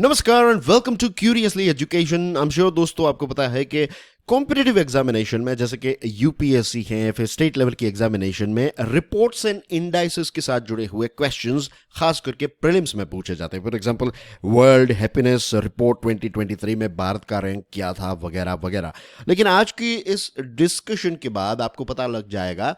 नमस्कार and welcome to curiously education. I am sure दोस्तों आपको पता है कि कॉम्पिटिटिव एग्जामिनेशन में जैसे कि यूपीएससी है, फिर स्टेट लेवल की एग्जामिनेशन में रिपोर्ट्स एंड इंडाइसेस के साथ जुड़े हुए क्वेश्चंस खास करके प्रीलिम्स में पूछे जाते हैं। For example world happiness report 2023 में भारत का रैंक क्या था वगैरह वगैरह। लेकिन आज की इस डिस्कशन के बाद आपको पता लग जाएगा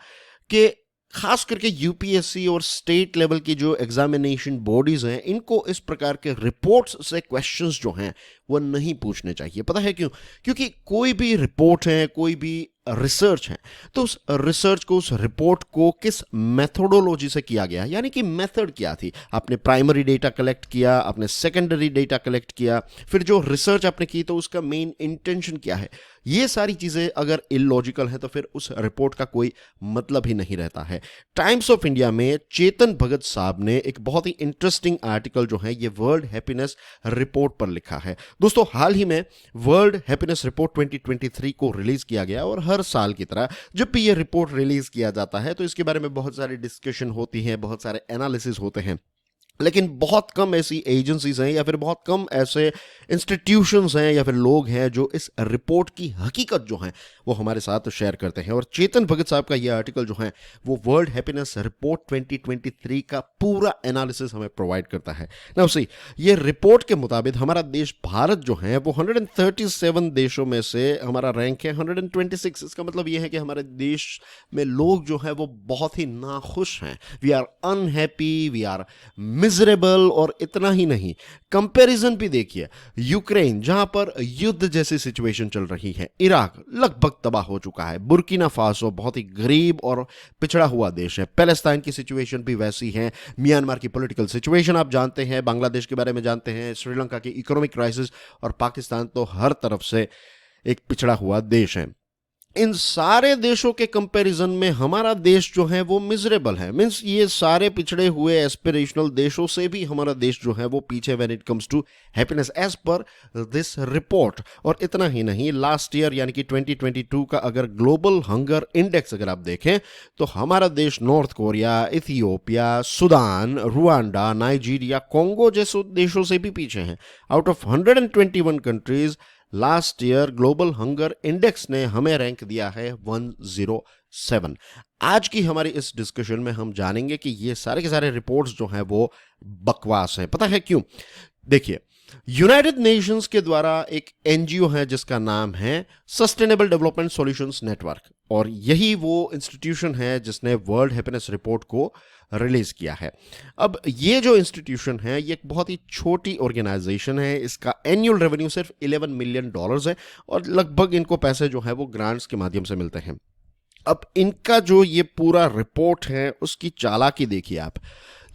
कि खास करके यूपीएससी और स्टेट लेवल की जो एग्जामिनेशन बॉडीज हैं, इनको इस प्रकार के रिपोर्ट्स से क्वेश्चंस जो हैं वो नहीं पूछने चाहिए। पता है क्यों? क्योंकि कोई भी रिपोर्ट है, कोई भी रिसर्च है, तो उस रिसर्च को, उस रिपोर्ट को किस मेथोडोलॉजी से किया गया, यानी कि मेथड क्या थी। आपने प्राइमरी डेटा कलेक्ट किया, आपने सेकेंडरी डेटा कलेक्ट किया, फिर जो रिसर्च आपने की तो उसका मेन इंटेंशन क्या है। ये सारी चीजें अगर इलॉजिकल है तो फिर उस रिपोर्ट का कोई मतलब ही नहीं रहता है। टाइम्स ऑफ इंडिया में चेतन भगत साहब ने एक बहुत ही इंटरेस्टिंग आर्टिकल जो है ये वर्ल्ड हैप्पीनेस रिपोर्ट पर लिखा है। दोस्तों हाल ही में वर्ल्ड हैप्पीनेस रिपोर्ट 2023 को रिलीज किया गया और हर साल की तरह जब भी ये रिपोर्ट रिलीज किया जाता है तो इसके बारे में बहुत सारी डिस्कशन होती है, बहुत सारे एनालिसिस होते हैं। लेकिन बहुत कम ऐसी एजेंसीज हैं या फिर बहुत कम ऐसे इंस्टीट्यूशंस हैं या फिर लोग हैं जो इस रिपोर्ट की हकीकत जो है वो हमारे साथ शेयर करते हैं। और चेतन भगत साहब का ये आर्टिकल जो है वो वर्ल्ड हैप्पीनेस रिपोर्ट 2023 का पूरा एनालिसिस हमें प्रोवाइड करता है। नाउ सी, ये रिपोर्ट के मुताबिक हमारा देश भारत जो है वो 137 देशों में से हमारा रैंक है 126। इसका मतलब ये है कि हमारे देश में लोग जो है वो बहुत ही नाखुश हैं। We are unhappy, we are miserable. और इतना ही नहीं, कंपैरिजन भी देखिए। यूक्रेन जहां पर युद्ध जैसी सिचुएशन चल रही है, इराक लगभग तबाह हो चुका है, बुर्किना फासो बहुत ही गरीब और पिछड़ा हुआ देश है, पैलेस्टाइन की सिचुएशन भी वैसी है, म्यांमार की पॉलिटिकल सिचुएशन आप जानते हैं, बांग्लादेश के बारे में जानते हैं, श्रीलंका की इकोनॉमिक क्राइसिस, और पाकिस्तान तो हर तरफ से एक पिछड़ा हुआ देश है। इन सारे देशों के कंपैरिजन में हमारा देश जो है वो मिजरेबल है। मींस ये सारे पिछड़े हुए एस्पिरेशनल देशों से भी हमारा देश जो है वो पीछे when it comes to happiness as पर दिस रिपोर्ट। और इतना ही नहीं, लास्ट ईयर यानी कि 2022 का अगर ग्लोबल हंगर इंडेक्स अगर आप देखें तो हमारा देश north Korea, Ethiopia, Sudan, Rwanda, Nigeria, Congo जैसे देशों से भी पीछे हैं। Out of 121 countries last year global hunger index ने हमें रैंक दिया है 107। आज की हमारी इस डिस्कशन में हम जानेंगे कि ये सारे के सारे रिपोर्ट्स जो हैं वो बकवास हैं। पता है क्यों? देखिए, यूनाइटेड नेशंस के द्वारा एक एनजीओ है जिसका नाम है सस्टेनेबल डेवलपमेंट सॉल्यूशंस नेटवर्क, और यही वो इंस्टीट्यूशन है जिसने वर्ल्ड हैप्पीनेस रिपोर्ट को रिलीज किया है। अब ये जो इंस्टीट्यूशन है ये एक बहुत ही छोटी ऑर्गेनाइजेशन है। इसका एनुअल रेवेन्यू सिर्फ $11 मिलियन है और लगभग इनको पैसे जो है वो ग्रांट्स के माध्यम से मिलते हैं। अब इनका जो ये पूरा रिपोर्ट है उसकी चालाकी देखिए आप।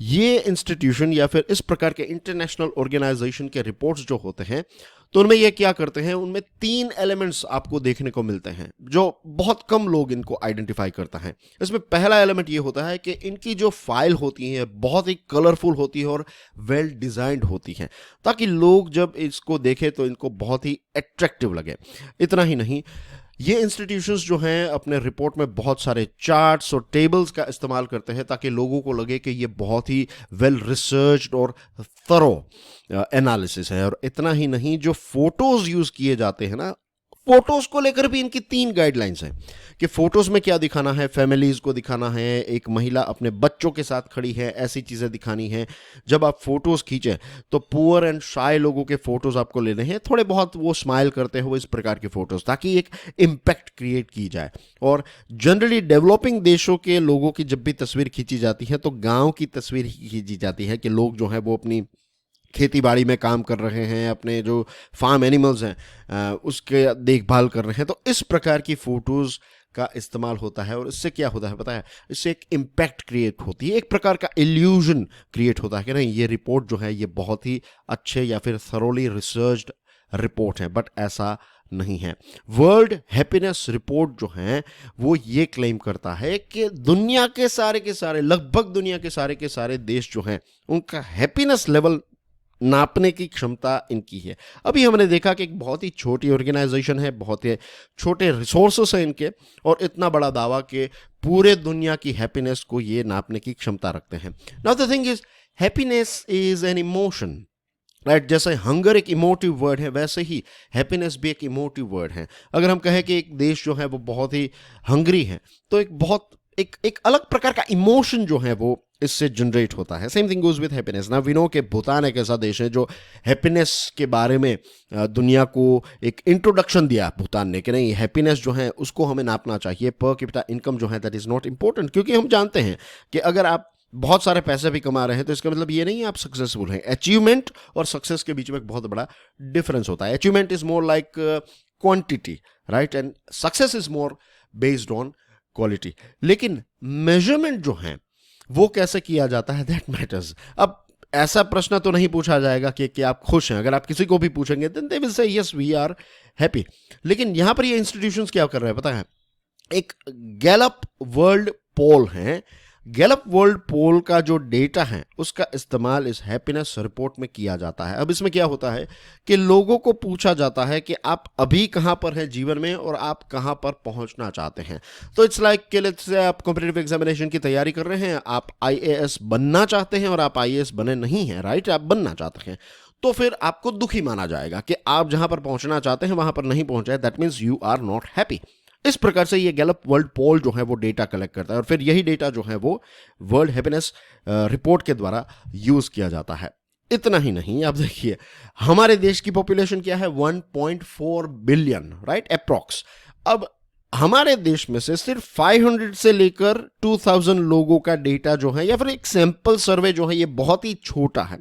ये इंस्टीट्यूशन या फिर इस प्रकार के इंटरनेशनल ऑर्गेनाइजेशन के रिपोर्ट्स जो होते हैं तो उनमें ये क्या करते हैं, उनमें 3 एलिमेंट्स आपको देखने को मिलते हैं जो बहुत कम लोग इनको आइडेंटिफाई करता है। इसमें पहला एलिमेंट ये होता है कि इनकी जो फाइल होती है बहुत ही कलरफुल होती है और वेल डिजाइंड होती है, ताकि लोग जब इसको देखें तो इनको बहुत ही अट्रैक्टिव लगे। इतना ही नहीं, ये इंस्टीट्यूशंस जो हैं अपने रिपोर्ट में बहुत सारे चार्ट्स और टेबल्स का इस्तेमाल करते हैं ताकि लोगों को लगे कि ये बहुत ही वेल रिसर्च्ड और थरो एनालिसिस है। और इतना ही नहीं, जो फोटोज यूज किए जाते हैं ना, फोटोज को लेकर भी इनकी 3 गाइडलाइंस हैं कि फोटोज में क्या दिखाना है, फैमिलीज को दिखाना है, एक महिला अपने बच्चों के साथ खड़ी है, ऐसी चीजें दिखानी है। जब आप फोटोज खींचे तो पुअर एंड शाय लोगों के फोटोज आपको लेने हैं, थोड़े बहुत वो स्माइल करते हो इस प्रकार के फोटोज, ताकि एक इम्पैक्ट क्रिएट की जाए। और जनरली डेवलपिंग देशों के लोगों की जब भी तस्वीर खींची जाती है तो गाँव की तस्वीर खींची जाती है कि लोग जो है वो अपनी खेती बाड़ी में काम कर रहे हैं, अपने जो फार्म एनिमल्स हैं उसके देखभाल कर रहे हैं। तो इस प्रकार की फोटोज का इस्तेमाल होता है और इससे क्या होता है पता है? इससे एक इम्पैक्ट क्रिएट होती है, एक प्रकार का इल्यूजन क्रिएट होता है कि नहीं ये रिपोर्ट जो है ये बहुत ही अच्छे या फिर थरोली रिसर्च्ड रिपोर्ट है। बट ऐसा नहीं है। वर्ल्ड हैप्पीनेस रिपोर्ट जो है वो ये क्लेम करता है कि दुनिया के सारे लगभग दुनिया के सारे देश जो हैं उनका हैप्पीनेस लेवल नापने की क्षमता इनकी है। अभी हमने देखा कि एक बहुत ही छोटी ऑर्गेनाइजेशन है, बहुत ही छोटे रिसोर्सेस हैं इनके, और इतना बड़ा दावा कि पूरे दुनिया की हैप्पीनेस को ये नापने की क्षमता रखते हैं। Now the thing is, happiness is an emotion. Right. जैसे हंगर एक इमोटिव वर्ड है, वैसे ही हैप्पीनेस भी एक इमोटिव वर्ड है। अगर हम कहें कि एक देश जो है वो बहुत ही हंग्री है, तो एक अलग प्रकार का इमोशन जो है वो इससे जनरेट होता है। Same thing goes with happiness. ना वी नो कि भूटान एक ऐसा देश है जो हैप्पीनेस के बारे में दुनिया को एक इंट्रोडक्शन दिया भूटान ने कि नहीं, हैप्पीनेस जो है उसको हमें नापना चाहिए। पर कैपिटा इनकम जो है दैट इज नॉट इंपॉर्टेंट, क्योंकि हम जानते हैं कि अगर आप बहुत सारे पैसे भी कमा रहे हैं तो इसका मतलब ये नहीं है आप सक्सेसफुल हैं। अचीवमेंट और सक्सेस के बीच में एक बहुत बड़ा डिफरेंस होता है। Achievement is more like quantity, right, and success is more based on quality. लेकिन मेजरमेंट जो है वो कैसे किया जाता है, दैट मैटर्स। अब ऐसा प्रश्न तो नहीं पूछा जाएगा कि आप खुश हैं। अगर आप किसी को भी पूछेंगे then they will say yes we are happy. लेकिन यहां पर ये इंस्टीट्यूशंस क्या कर रहे हैं पता है, एक गैलप वर्ल्ड पोल है। गैलप वर्ल्ड पोल का जो डेटा है उसका इस्तेमाल इस हैप्पीनेस रिपोर्ट में किया जाता है। अब इसमें क्या होता है कि लोगों को पूछा जाता है कि आप अभी कहां पर हैं जीवन में और आप कहां पर पहुंचना चाहते हैं। तो इट्स लाइक कि लेट्स से आप कॉम्पिटिटिव एग्जामिनेशन की तैयारी कर रहे हैं, आप आईएएस बनना चाहते हैं और आप आईएएस बने नहीं हैं, राइट, आप बनना चाहते हैं, तो फिर आपको दुखी माना जाएगा कि आप जहां पर पहुंचना चाहते हैं वहां पर नहीं पहुंचे, that means you are not happy. इस प्रकार से ये गैलप वर्ल्ड पोल जो है वो डेटा कलेक्ट करता है और फिर यही डेटा जो है वो वर्ल्ड हैप्पीनेस रिपोर्ट के द्वारा यूज किया जाता है। इतना ही नहीं, आप देखिए हमारे देश की पॉपुलेशन क्या है, 1.4 बिलियन, राइट, अप्रॉक्स। अब हमारे देश में से सिर्फ 500 से लेकर 2000 लोगों का डेटा जो है या फिर एक सैंपल सर्वे जो है ये बहुत ही छोटा है।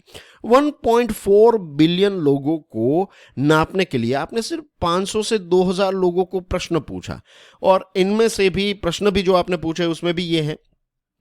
1.4 बिलियन लोगों को नापने के लिए आपने सिर्फ 500 से 2000 लोगों को प्रश्न पूछा, और इनमें से भी प्रश्न भी जो आपने पूछे उसमें भी ये है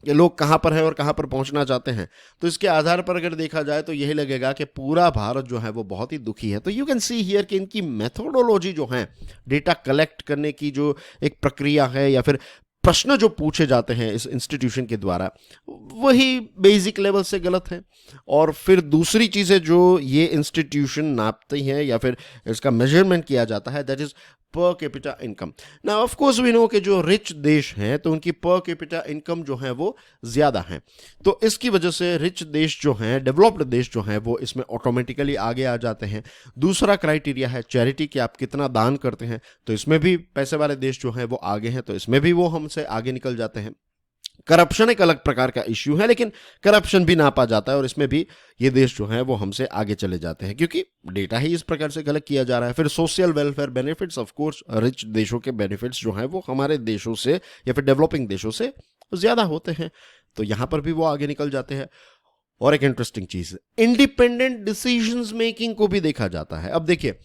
कि लोग कहाँ पर हैं और कहाँ पर पहुंचना चाहते हैं। तो इसके आधार पर अगर देखा जाए तो यही लगेगा कि पूरा भारत जो है वो बहुत ही दुखी है। तो यू कैन सी हियर कि इनकी मेथोडोलॉजी जो है, डेटा कलेक्ट करने की जो एक प्रक्रिया है या फिर प्रश्न जो पूछे जाते हैं इस इंस्टीट्यूशन के द्वारा, वही बेसिक लेवल से गलत है। और फिर दूसरी चीज़ें जो ये इंस्टीट्यूशन नापती हैं या फिर इसका मेजरमेंट किया जाता है that is per capita income. ना ऑफ कोर्स वी नो कि जो रिच देश हैं तो उनकी पर कैपिटा इनकम जो है वो ज़्यादा है, तो इसकी वजह से रिच देश जो हैं, डेवलप्ड देश जो हैं, वो इसमें ऑटोमेटिकली आगे आ जाते हैं। दूसरा क्राइटेरिया है चैरिटी, कि आप कितना दान करते हैं, तो इसमें भी पैसे वाले देश जो हैं वो आगे हैं, तो इसमें भी वो हमसे आगे निकल जाते हैं। करप्शन एक अलग प्रकार का इश्यू है, लेकिन करप्शन भी नापा जाता है और इसमें भी ये देश जो है वो हमसे आगे चले जाते हैं क्योंकि डेटा ही इस प्रकार से कलेक्ट किया जा रहा है। फिर social welfare benefits, of course rich देशों के बेनिफिट्स जो हैं वो हमारे देशों से या फिर डेवलपिंग देशों से ज़्यादा होते हैं, तो यहाँ पर भी वो आगे निकल जाते हैं। और एक इंटरेस्टिंग चीज़, इंडिपेंडेंट डिसीजंस मेकिंग को भी देखा जाता है। अब देखिए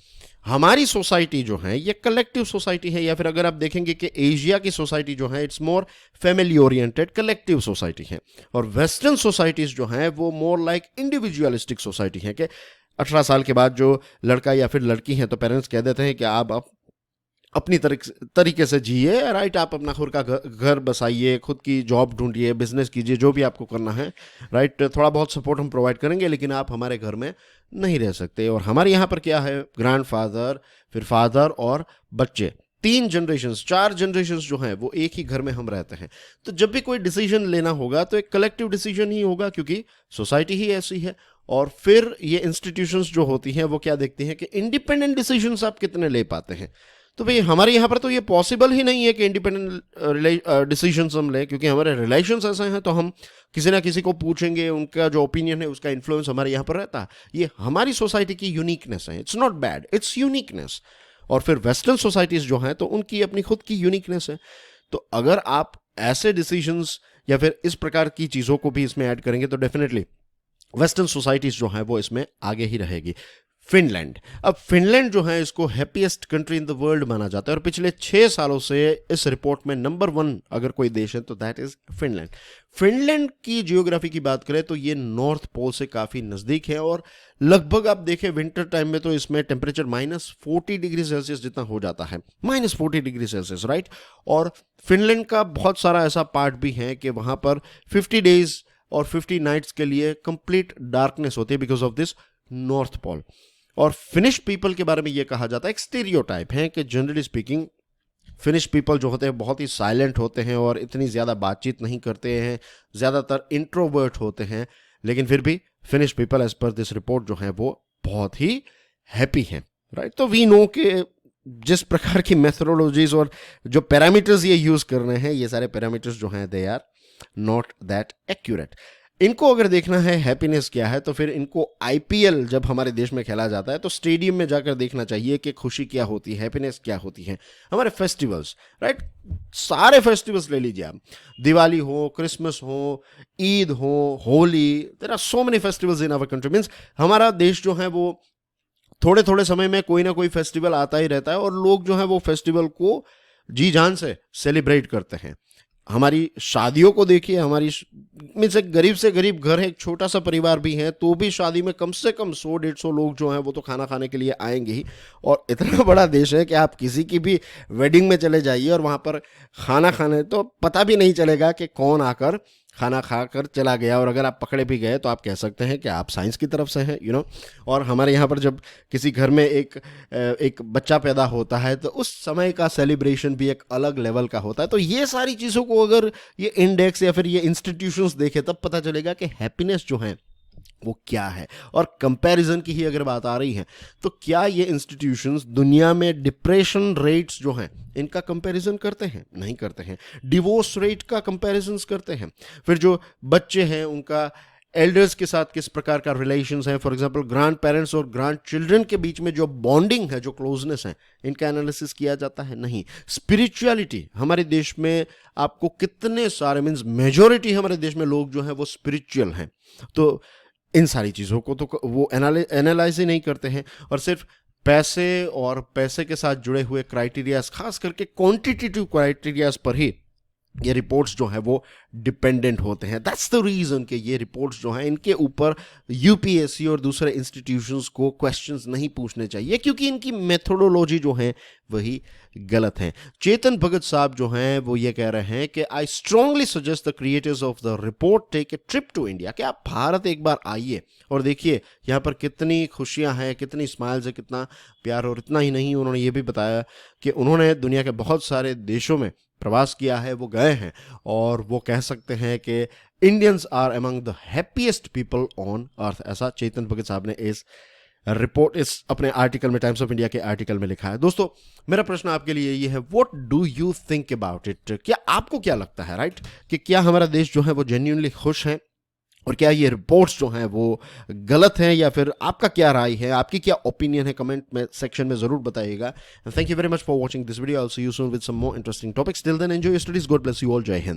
हमारी सोसाइटी जो है ये कलेक्टिव सोसाइटी है, या फिर अगर आप देखेंगे कि एशिया की सोसाइटी जो है it's more family oriented collective society है, और वेस्टर्न सोसाइटीज जो हैं वो मोर लाइक इंडिविजुअलिस्टिक सोसाइटी है कि 18 साल के बाद जो लड़का या फिर लड़की है तो पेरेंट्स कह देते हैं कि आप अपनी तरीके से जिए, राइट, आप अपना खुद का घर बसाइए, खुद की जॉब ढूंढिए, बिजनेस कीजिए, जो भी आपको करना है, राइट, थोड़ा बहुत सपोर्ट हम प्रोवाइड करेंगे लेकिन आप हमारे घर में नहीं रह सकते। और हमारे यहाँ पर क्या है, ग्रैंडफादर, फिर फादर और बच्चे, 3 जनरेशन्स, 4 जनरेशन्स जो हैं वो एक ही घर में हम रहते हैं। तो जब भी कोई डिसीजन लेना होगा तो एक कलेक्टिव डिसीजन ही होगा क्योंकि सोसाइटी ही ऐसी है। और फिर ये इंस्टीट्यूशंस जो होती हैं वो क्या देखती हैं कि इंडिपेंडेंट डिसीजंस आप कितने ले पाते हैं। तो भाई हमारे यहाँ पर तो ये पॉसिबल ही नहीं है कि इंडिपेंडेंट डिसीजंस हम लें, क्योंकि हमारे रिलेशंस ऐसे हैं तो हम किसी ना किसी को पूछेंगे, उनका जो ओपिनियन है उसका इन्फ्लुएंस हमारे यहाँ पर रहता है। ये हमारी सोसाइटी की यूनिकनेस है, it's not bad, it's uniqueness. और फिर वेस्टर्न सोसाइटीज़ जो हैं तो उनकी अपनी खुद की यूनिकनेस है। तो अगर आप ऐसे डिसीजंस या फिर इस प्रकार की चीज़ों को भी इसमें ऐड करेंगे तो डेफिनेटली वेस्टर्न सोसाइटीज़ जो हैं वो इसमें आगे ही रहेगी। फिनलैंड, अब फिनलैंड जो है इसको happiest country in the world माना जाता है और पिछले 6 सालों से इस रिपोर्ट में नंबर 1 अगर कोई देश है तो दैट इज फिनलैंड। फिनलैंड की जियोग्राफी की बात करें तो ये नॉर्थ पोल से काफ़ी नज़दीक है और लगभग आप देखें विंटर टाइम में तो इसमें टेम्परेचर -40 डिग्री सेल्सियस जितना हो जाता है, -40 डिग्री सेल्सियस, राइट। और फिनलैंड का बहुत सारा ऐसा पार्ट भी है कि वहाँ पर 50 डेज और 50 नाइट्स के लिए कंप्लीट डार्कनेस होती है because of this north pole. और फिनिश पीपल के बारे में यह कहा जाता है, एक स्टीरियोटाइप है कि जनरली स्पीकिंग फिनिश पीपल जो होते हैं बहुत ही साइलेंट होते हैं और इतनी ज़्यादा बातचीत नहीं करते हैं, ज़्यादातर इंट्रोवर्ट होते हैं, लेकिन फिर भी फिनिश पीपल एज पर दिस रिपोर्ट जो है वो बहुत ही हैप्पी हैं, राइट। तो वी नो कि जिस प्रकार की मेथोडोलॉजीज और जो पैरामीटर्स ये यूज कर रहे हैं, ये सारे पैरामीटर्स जो हैं they are not that accurate. इनको अगर देखना है हैप्पीनेस क्या है, तो फिर इनको आईपीएल जब हमारे देश में खेला जाता है तो स्टेडियम में जाकर देखना चाहिए कि खुशी क्या होती है, हैप्पीनेस क्या होती है। हमारे फेस्टिवल्स, राइट, सारे फेस्टिवल्स ले लीजिए आप, दिवाली हो, क्रिसमस हो, ईद हो, Holi, there are so many festivals in our country. Means हमारा देश जो है वो थोड़े थोड़े समय में कोई ना कोई फेस्टिवल आता ही रहता है और लोग जो है वो फेस्टिवल को जी जान से सेलिब्रेट करते हैं। हमारी शादियों को देखिए, हमारी में से गरीब घर है, एक छोटा सा परिवार भी है, तो भी शादी में कम से कम 100-150 लोग जो हैं वो तो खाना खाने के लिए आएंगे ही। और इतना बड़ा देश है कि आप किसी की भी वेडिंग में चले जाइए और वहाँ पर खाना खाने, तो पता भी नहीं चलेगा कि कौन आकर खाना खाकर चला गया, और अगर आप पकड़े भी गए तो आप कह सकते हैं कि आप साइंस की तरफ से हैं, और हमारे यहाँ पर जब किसी घर में एक बच्चा पैदा होता है तो उस समय का सेलिब्रेशन भी एक अलग लेवल का होता है। तो ये सारी चीज़ों को अगर ये इंडेक्स या फिर ये इंस्टीट्यूशंस देखे तब पता चलेगा कि हैप्पीनेस जो है वो क्या है। और कंपैरिजन की ही अगर बात आ रही है तो क्या ये इंस्टीट्यूशंस दुनिया में डिप्रेशन रेट्स जो हैं इनका कंपैरिजन करते हैं? नहीं करते हैं। डिवोर्स रेट का कंपैरिजन करते हैं? फिर जो बच्चे हैं उनका एल्डर्स के साथ किस प्रकार का रिलेशंस है, फॉर एग्जांपल ग्रैंड पेरेंट्स और ग्रैंड चिल्ड्रन के बीच में जो बॉन्डिंग है, जो क्लोजनेस है, इनका एनालिसिस किया जाता है? नहीं। स्पिरिचुअलिटी हमारे देश में आपको कितने सारे, मीन्स मेजोरिटी हमारे देश में लोग जो हैं वो स्पिरिचुअल हैं, तो इन सारी चीज़ों को तो वो एनालाइज ही नहीं करते हैं। और सिर्फ पैसे और पैसे के साथ जुड़े हुए क्राइटेरियाज, खास करके क्वांटिटेटिव क्राइटेरियाज पर ही ये रिपोर्ट्स जो है वो डिपेंडेंट होते हैं। दैट्स द रीज़न कि ये रिपोर्ट्स जो हैं इनके ऊपर यूपीएससी और दूसरे इंस्टीट्यूशंस को क्वेश्चंस नहीं पूछने चाहिए, क्योंकि इनकी मेथोडोलॉजी जो है वही गलत है। चेतन भगत साहब जो हैं वो ये कह रहे हैं कि I strongly suggest the creators of the report take a trip to India, कि आप भारत एक बार आइए और देखिए यहाँ पर कितनी खुशियाँ हैं, कितनी स्माइल्स है, कितना प्यार। और इतना ही नहीं, उन्होंने ये भी बताया कि उन्होंने दुनिया के बहुत सारे देशों में प्रवास किया है, वो गए हैं, और वो कह सकते हैं कि Indians are among the happiest people on earth. ऐसा चेतन भगत साहब ने इस रिपोर्ट, इस अपने आर्टिकल में, टाइम्स ऑफ इंडिया के आर्टिकल में लिखा है। दोस्तों, मेरा प्रश्न आपके लिए ये है, what do you think about it? क्या आपको क्या लगता है, राइट, कि क्या हमारा देश जो है वो जेन्युइनली खुश है, और क्या ये रिपोर्ट्स जो हैं वो गलत हैं, या फिर आपका क्या राय है, आपकी क्या ओपिनियन है? कमेंट में सेक्शन में जरूर बताइएगा। Thank you very much for watching this video. I will see you soon with some more interesting topics. Till then enjoy your studies. God bless you all. जय हिंद।